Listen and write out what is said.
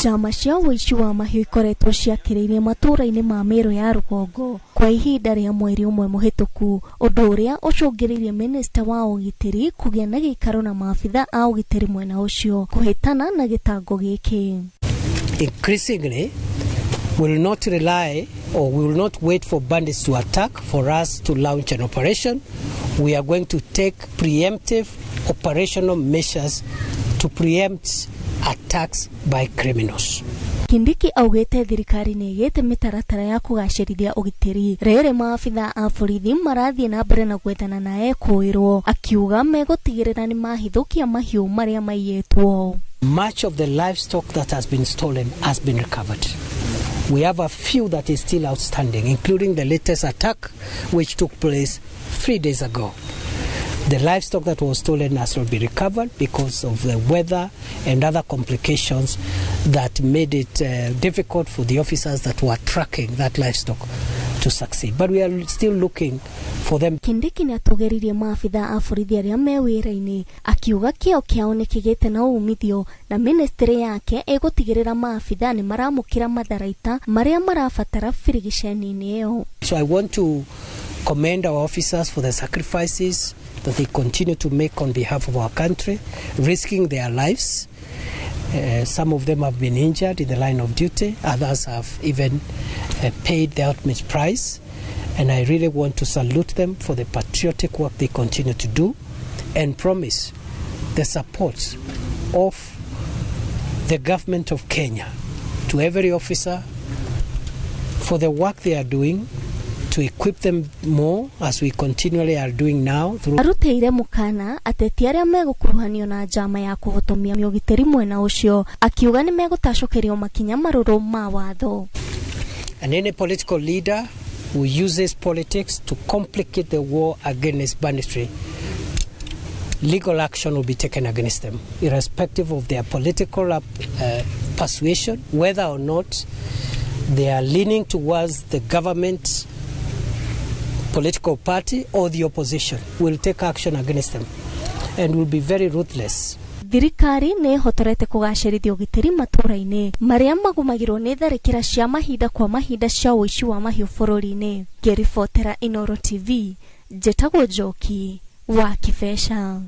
Chama cia ũici wa mahiũ ikoretwo ciakĩrĩire matũũra-inĩ ma Mĩrũ ya rũgongo kwa ihinda rĩa mweri ũmwe mũhĩtũku, ũndũ ũrĩa ũcũngĩrĩirie minista wa ũgitĩri kũgĩa na gĩikaro na maabitha a ũgitĩri mwena ũcio kũhĩtana na gĩtango gĩkĩ. Increasingly, we will not rely or we will not wait for bandits to attack for us to launch an operation. We are going to take preemptive operational measures to preempt attacks by criminals. Kindiki augĩte thirikari nĩ ĩgĩte mĩtaratara ya kũgacĩrithia ũgitĩri. Rĩrĩ maabitha a borithi marathiĩ na mbere na gwethana na ekũĩrwo, akiuga megũtigĩrĩra nĩ mahithũkia mahiũ marĩa maiyĩtwo. Much of the livestock that has been stolen has been recovered. We have a few that is still outstanding, including the latest attack which took place 3 days ago. The livestock that was stolen has not been recovered because of the weather and other complications that made it difficult for the officers that were tracking that livestock to succeed. But we are still looking for them. Kindiki nĩ atũgeririe maabitha a borithi arĩa me wĩra-inĩ, akiuga kĩo kĩao nĩ kĩgĩte na umithio na ministry yake ĩgũtigĩrĩra maabitha nĩ maramũkĩra matharaita marĩa marabatara birigiceni-inĩ ĩyo. So I want to commend our officers for the sacrifices that they continue to make on behalf of our country, risking their lives. Some of them have been injured in the line of duty. Others have even paid the ultimate price. And I really want to salute them for the patriotic work they continue to do and promise the support of the government of Kenya to every officer for the work they are doing, to equip them more as we continually are doing now. Aruteire mukana ateti arĩa megũkuruhanio na njama ya kũhotomia ũgitĩri mwena ũcio, akiuga nĩ megũtacũkĩrio makinya marũrũ ma watho. And any political leader who uses politics to complicate the war against banditry, legal action will be taken against them, irrespective of their political persuasion, whether or not they are leaning towards the government political party or the opposition. Will take action against them and will be very ruthless. Thirikari nĩ ĩhotorete kũgacĩrithia ũgitĩri matũũra-inĩ marĩa magũmagĩrwo nĩ tharĩkĩra cia mahinda kwa mahinda cia ũici wa mahiũ bũrũri-inĩ. Ngĩribotera Inooro TV, njĩtagwo Njoki wa Kĩbeca.